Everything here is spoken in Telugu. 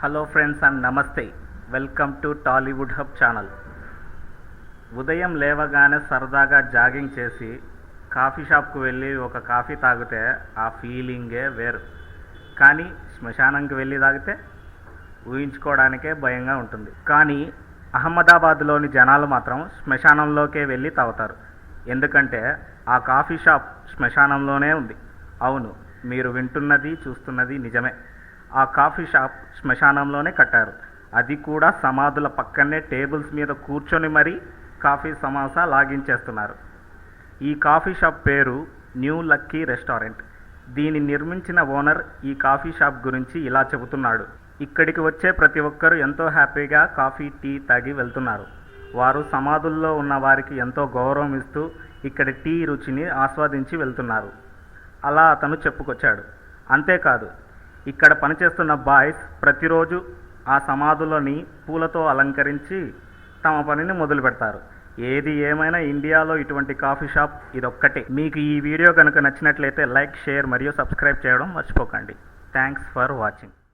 హలో ఫ్రెండ్స్ అండ్ నమస్తే. Welcome to Tollywood hub channel. ఉదయం లేవగానే సరదాగా జాగింగ్ చేసి కాఫీ షాప్కు వెళ్ళి ఒక కాఫీ తాగితే ఆ ఫీలింగే వేరు. కానీ శ్మశానంకి వెళ్ళి తాగితే ఊహించుకోవడానికే భయంగా ఉంటుంది. కానీ అహ్మదాబాద్లోని జనాలు మాత్రం శ్మశానంలోకే వెళ్ళి తాగుతారు. ఎందుకంటే ఆ కాఫీ షాప్ శ్మశానంలోనే ఉంది. అవును, మీరు వింటున్నది చూస్తున్నది నిజమే. ఆ కాఫీ షాప్ శ్మశానంలోనే కట్టారు. అది కూడా సమాధుల పక్కనే టేబుల్స్ మీద కూర్చొని మరీ కాఫీ సమోసా లాగించేస్తున్నారు. ఈ కాఫీ షాప్ పేరు న్యూ లక్కీ రెస్టారెంట్. దీన్ని నిర్మించిన ఓనర్ ఈ కాఫీ షాప్ గురించి ఇలా చెబుతున్నాడు. ఇక్కడికి వచ్చే ప్రతి ఒక్కరూ ఎంతో హ్యాపీగా కాఫీ టీ తాగి వెళ్తున్నారు. వారు సమాధుల్లో ఉన్న వారికి ఎంతో గౌరవం ఇస్తూ ఇక్కడి టీ రుచిని ఆస్వాదించి వెళ్తున్నారు. అలా అతను చెప్పుకొచ్చాడు. అంతేకాదు, ఇక్కడ పనిచేస్తున్న బాయ్స్ ప్రతిరోజు ఆ సమాధులని పూలతో అలంకరించి తమ పనిని మొదలు పెడతారు. ఏది ఏమైనా ఇండియాలో ఇటువంటి కాఫీ షాప్ ఇదొక్కటే. మీకు ఈ వీడియో కనుక నచ్చినట్లయితే లైక్, షేర్ మరియు సబ్స్క్రైబ్ చేయడం మర్చిపోకండి. Thanks for watching.